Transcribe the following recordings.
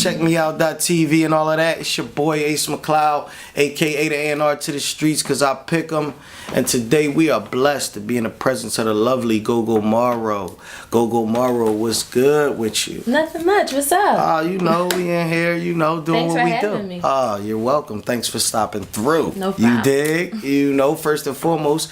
Check me out.tv and all of that. It's your boy Ace McClowd, aka the A&R to the streets, cause I pick 'em. And today we are blessed to be in the presence of the lovely GoGo Morrow. GoGo Morrow, what's good with you? Nothing much. What's up? You know, we in here, you know, doing Thanks what for we having do. me. You're welcome. Thanks for stopping through. No problem. You dig? You know, first and foremost,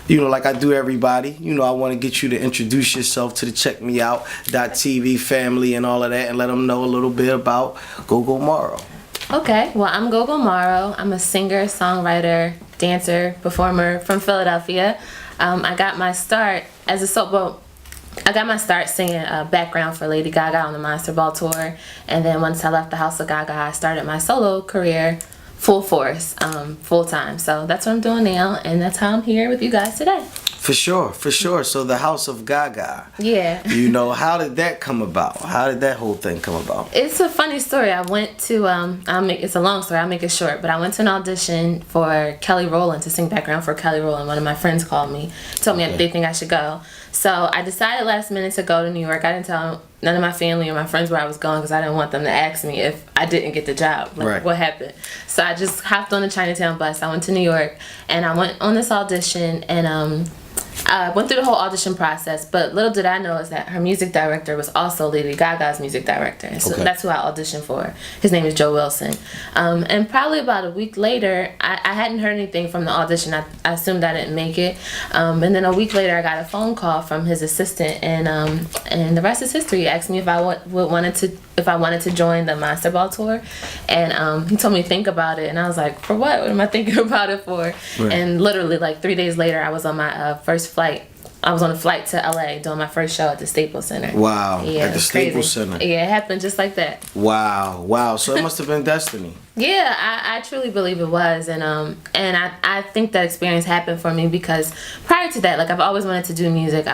you know, like I do everybody, you know, I want to get you to introduce yourself to the Check Me Out.tv family and all of that, and let them know a little bit about GoGo Morrow. Okay, well, I'm GoGo Morrow. I'm a singer, songwriter, dancer, performer from Philadelphia. I got my start as a I got my start singing background for Lady GaGa on the Monster Ball tour, and then once I left the House of Gaga, I started my solo career full force, full time. So that's what I'm doing now, and that's how I'm here with you guys today. For sure. So the House of Gaga. Yeah. You know, how did that come about? How did that whole thing come about? It's a funny story. I went to, it's a long story, I'll make it short, but I went to an audition for Kelly Rowland, to sing background for Kelly Rowland. One of my friends called me, told me they think I should go. So I decided last minute to go to New York. I didn't tell none of my family or my friends where I was going because I didn't want them to ask me if I didn't get the job. What happened? So I just hopped on the Chinatown bus. I went to New York and I went on this audition, and I went through the whole audition process, but little did I know is that her music director was also Lady GaGa's music director. And so that's who I auditioned for. His name is Joe Wilson. And probably about a week later, I hadn't heard anything from the audition. I assumed I didn't make it. And then a week later, I got a phone call from his assistant, and the rest is history. He asked me if I wanted to join the Monster Ball tour, and he told me to think about it, and I was like, for what? What am I thinking about it for? Right. And literally like 3 days later, I was on my first flight. I was on a flight to LA doing my first show at the Staples Center. Wow. Yeah, at the Staples Center. Yeah, it happened just like that. Wow. So it must have been destiny. Yeah, I truly believe it was, and I think that experience happened for me because prior to that, like, I've always wanted to do music.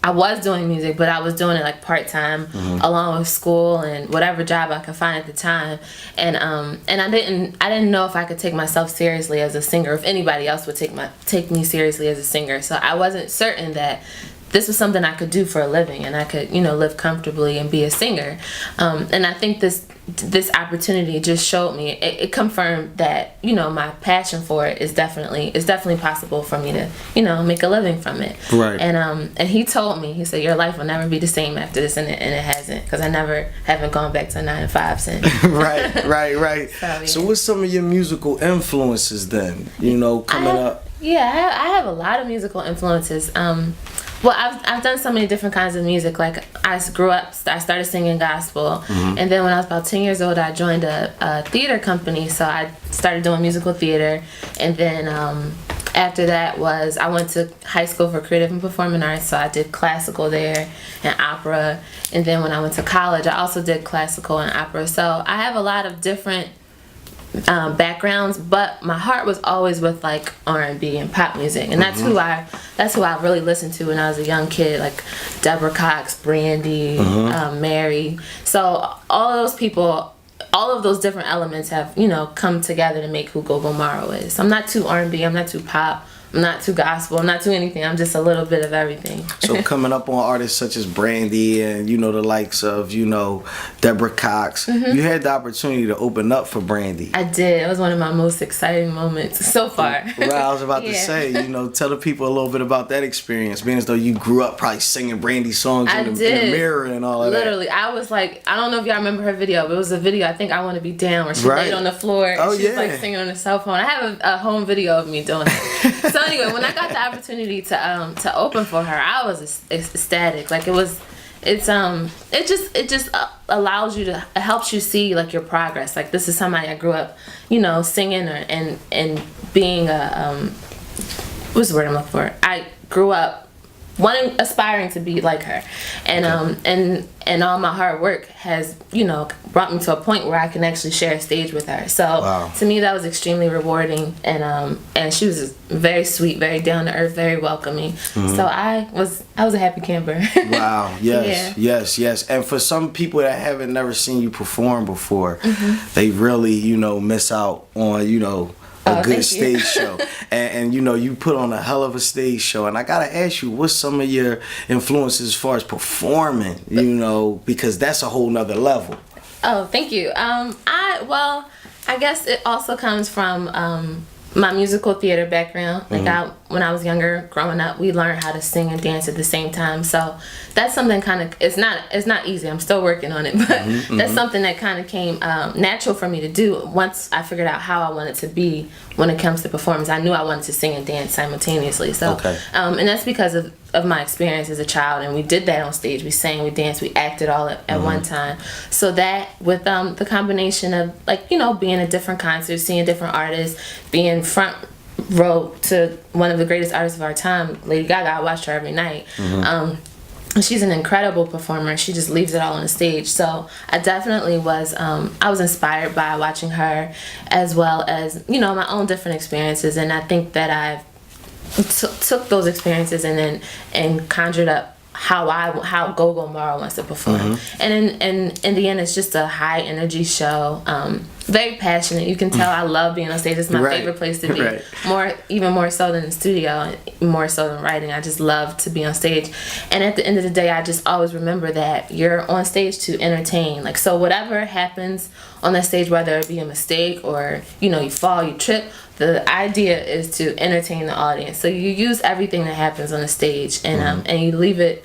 I was doing music, but I was doing it like part-time along with school and whatever job I could find at the time. And I didn't know if I could take myself seriously as a singer, if anybody else would take me seriously as a singer. So I wasn't certain that this was something I could do for a living and I could, you know, live comfortably and be a singer. And I think this opportunity just showed me, it confirmed that, you know, my passion for it is definitely possible for me to, you know, make a living from it. Right. And he told me, he said, your life will never be the same after this, and it hasn't, because I haven't gone back to a 9 to 5 since. Right. So what's some of your musical influences then, you know, coming up? Yeah, I have a lot of musical influences. Well, I've done so many different kinds of music. Like, I started singing gospel, and then when I was about 10 years old, I joined a theater company, so I started doing musical theater, and then after that I went to high school for creative and performing arts, so I did classical there and opera, and then when I went to college, I also did classical and opera, so I have a lot of different backgrounds, but my heart was always with like R&B and pop music, and that's who I really listened to when I was a young kid, like Deborah Cox, Brandy, Mary. So all of those people, all of those different elements have, you know, come together to make who GoGo Morrow is. I'm not too R&B, I'm not too pop, I'm not too gospel, I'm not too anything. I'm just a little bit of everything. So coming up on artists such as Brandy and, you know, the likes of, you know, Deborah Cox, you had the opportunity to open up for Brandy. I did. It was one of my most exciting moments so far. Well, I was about to say, you know, tell the people a little bit about that experience, being as though you grew up probably singing Brandy songs in the mirror and all of that. Literally, I was like, I don't know if y'all remember her video, but it was a video, I think I Want to Be Down, where she laid on the floor and she was like singing on her cell phone. I have a home video of me doing it. So anyway, when I got the opportunity to open for her, I was ecstatic. Like, it just allows you to, it helps you see like your progress. Like, this is somebody I grew up, you know, singing and being what's the word I'm looking for? I grew up aspiring to be like her, and all my hard work has, you know, brought me to a point where I can actually share a stage with her. So to me, that was extremely rewarding, and she was very sweet, very down to earth, very welcoming. So I was a happy camper. Wow. Yes. And for some people that haven't never seen you perform before, they really, you know, miss out on, you know, a good stage show. And you know, you put on a hell of a stage show, and I gotta ask you, what's some of your influences as far as performing, you know, because that's a whole nother level. Oh, thank you. I guess it also comes from my musical theater background. Like when I was younger, growing up, we learned how to sing and dance at the same time. So that's something kind of it's not easy. I'm still working on it, but that's something that kind of came natural for me to do once I figured out how I wanted to be when it comes to performance. I knew I wanted to sing and dance simultaneously. So and that's because of my experience as a child, and we did that on stage. We sang, we danced, we acted all at one time. So that with the combination of, like, you know, being at different concerts, seeing different artists, being front row to one of the greatest artists of our time, Lady GaGa. I watch her every night. She's an incredible performer. She just leaves it all on the stage. So I definitely was I was inspired by watching her, as well as, you know, my own different experiences. And I think that I've took those experiences and conjured up how GoGo Morrow wants to perform. And in the end, it's just a high energy show. Very passionate. You can tell I love being on stage. It's my favorite place to be. Even more so than the studio, more so than writing. I just love to be on stage. And at the end of the day, I just always remember that you're on stage to entertain. Like, so whatever happens on that stage, whether it be a mistake or, you know, you fall, you trip, the idea is to entertain the audience. So you use everything that happens on the stage, and you leave it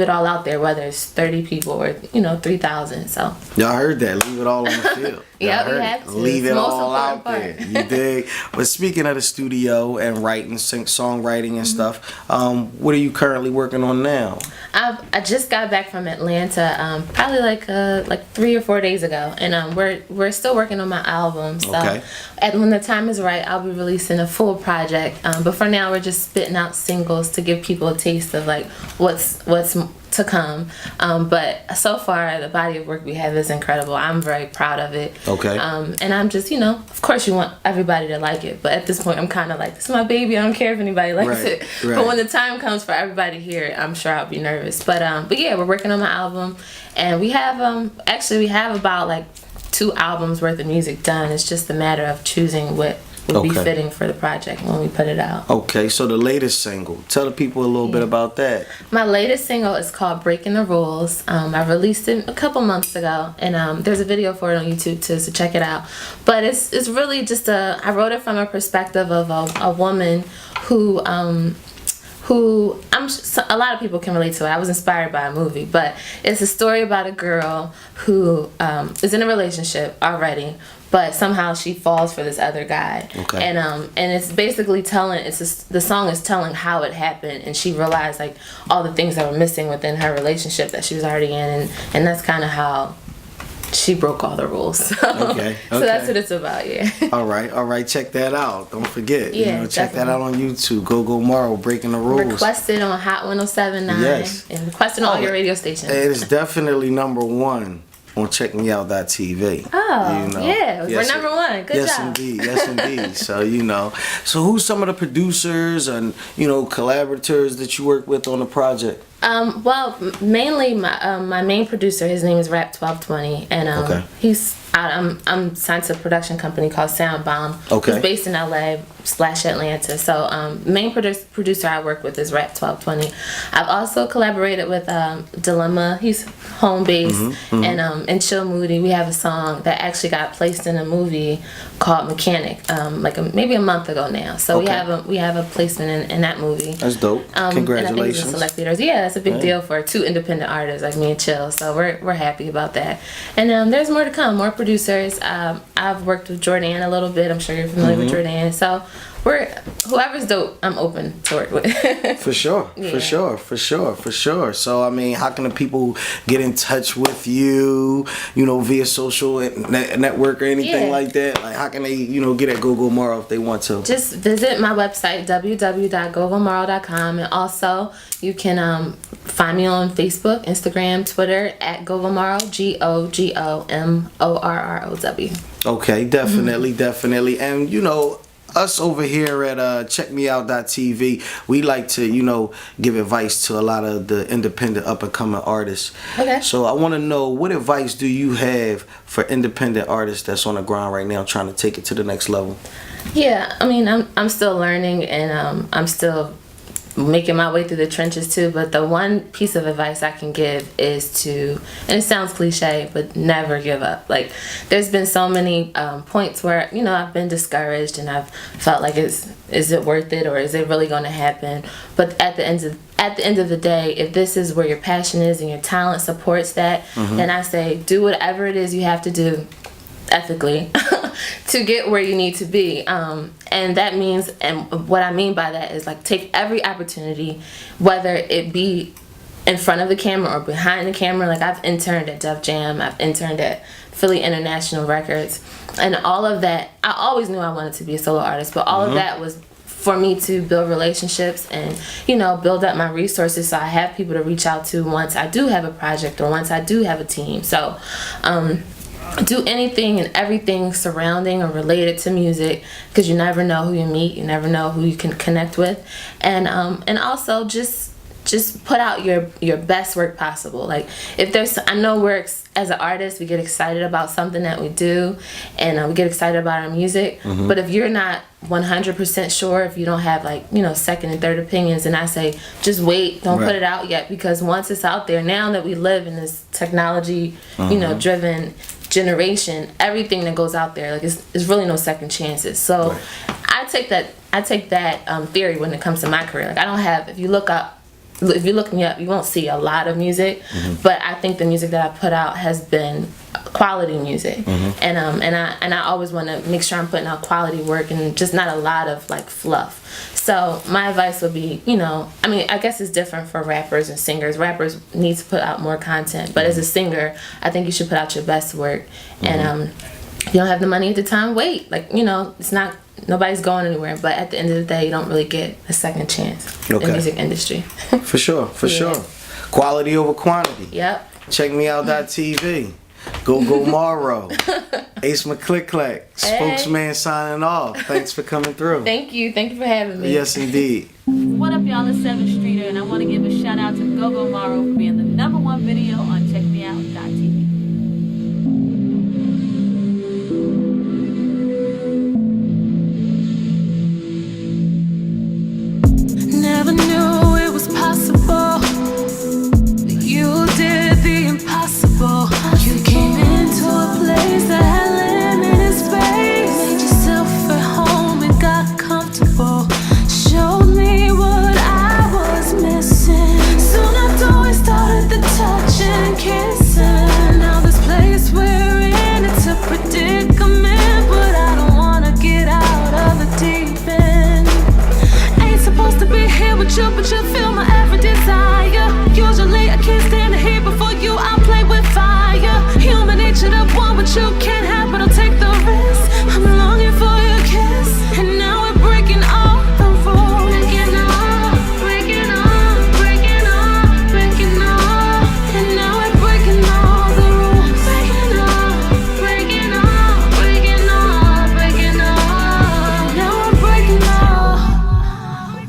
all out there, whether it's 30 people or, you know, 3,000. So y'all heard that. Leave it all on the field. Yeah, we have to. Leave it all out there. You dig? But speaking of the studio and writing, songwriting and stuff, what are you currently working on now? I just got back from Atlanta, probably like 3 or 4 days ago, and we're still working on my album. So when the time is right, I'll be releasing a full project. But for now, we're just spitting out singles to give people a taste of like what's to come. But so far, the body of work we have is incredible. I'm very proud of it. And I'm just, you know, of course you want everybody to like it, but at this point I'm kind of like, this is my baby, I don't care if anybody likes it. But when the time comes for everybody to hear it, I'm sure I'll be nervous. But yeah, we're working on my album, and we have we have about like 2 albums worth of music done. It's just a matter of choosing what would be fitting for the project when we put it out. Okay, so the latest single, tell the people a little bit about that. My latest single is called Breaking the Rules. I released it a couple months ago, and there's a video for it on YouTube too, so check it out. But it's really just I wrote it from a perspective of a woman who a lot of people can relate to it. I was inspired by a movie, but it's a story about a girl who is in a relationship already, but somehow she falls for this other guy. And it's basically the song is telling how it happened, and she realized like all the things that were missing within her relationship that she was already in, and that's kind of how she broke all the rules. So that's what it's about. All right, check that out. Don't forget, check that out on YouTube. GoGo Morrow, Breaking the Rules. Requested on Hot 107.9 and requested on all your radio stations. It is definitely #1 on checkmeout.tv. We're #1. Good job. Yes indeed. So who's some of the producers and collaborators that you work with on the project? Well, mainly my main producer, his name is Rap 1220, and he's I'm signed to a production company called Soundbomb. He's based in LA/Atlanta. So main producer I work with is Rap 1220. I've also collaborated with Dilemma. He's home based, and Chill Moody. We have a song that actually got placed in a movie called Mechanic, maybe a month ago now. So we have a placement in that movie. That's dope. Congratulations. And I think it's select theaters. Yeah, it's a big deal for 2 independent artists like me and Chill. So we're happy about that. And there's more to come. More producers. I've worked with Jordan a little bit. I'm sure you're familiar with Jordan. So whoever's dope, I'm open to work with. For sure. So I mean, how can the people get in touch with you? Via social network or anything like that? Like, how can they get at GoGo Morrow if they want to? Just visit my website www.gogomorrow.com, and also you can find me on Facebook, Instagram, Twitter at GoGo Morrow, GoGoMorrow. Okay, definitely, and us over here at checkmeout.tv, we like to, give advice to a lot of the independent up-and-coming artists. So I want to know, what advice do you have for independent artists that's on the ground right now trying to take it to the next level? Yeah, I mean, I'm still learning, and I'm still making my way through the trenches too. But the one piece of advice I can give is to, and it sounds cliche, but never give up. Like, there's been so many points where, you know, I've been discouraged and I've felt like, is it worth it, or is it really going to happen? But at the end of the day, if this is where your passion is and your talent supports that, then I say do whatever it is you have to do ethically to get where you need to be, and that means, and what I mean by that is, like, take every opportunity, whether it be in front of the camera or behind the camera. Like, I've interned at Def Jam, I've interned at Philly International Records, and all of that, I always knew I wanted to be a solo artist, but all of that was for me to build relationships and, you know, build up my resources so I have people to reach out to once I do have a project or once I do have a team. So do anything and everything surrounding or related to music, because you never know who you meet, you never know who you can connect with, and also just put out your best work possible. Like, if there's, I know as an artist, we get excited about something that we do, and we get excited about our music, but if you're not 100% sure, if you don't have, like, you know, second and third opinions, and I say just wait, don't put it out yet, because once it's out there, now that we live in this technology, you know, driven generation, everything that goes out there, like, it's really no second chances. So I take that theory when it comes to my career. Like, I don't have, if you look me up, you won't see a lot of music, but I think the music that I put out has been quality music, and I always want to make sure I'm putting out quality work and just not a lot of, like, fluff. So my advice would be, you know, I mean, I guess it's different for rappers and singers. Rappers need to put out more content, but as a singer, I think you should put out your best work. And if you don't have the money at the time, wait. Like, you know, it's not, nobody's going anywhere, but at the end of the day, you don't really get a second chance in the music industry. For sure. Quality over quantity. Yep. Check me out .tv. GoGo Morrow. Ace McClowd. Spokesman signing off. Thanks for coming through. Thank you for having me. Yes, indeed. What up, y'all? It's 7th Streeter, and I want to give a shout out to GoGo Morrow for being the #1 video on checkmeout.tv. Never knew it was possible. You did the impossible. You came into a place that had limited space. Made yourself at home and got comfortable. Showed me what I was missing. Soon after we started the touching and kissing. Now this place we're in, it's a predicament, but I don't wanna get out of the deep end. Ain't supposed to be here with you, but you feel my every desire. Usually I can't stand the heat, before you I play with fire. Human nature, the one what you can't have, but I'll take the risk. I'm longing for your kiss, and now we're breaking all the rules. Breaking all, and now we're breaking all the rules. Breaking all, now we're breaking all.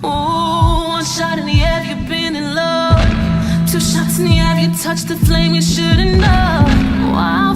Ooh, one shot in the air, you've been in love. 2 shots in the air, you touched the flame you shouldn't know. Why?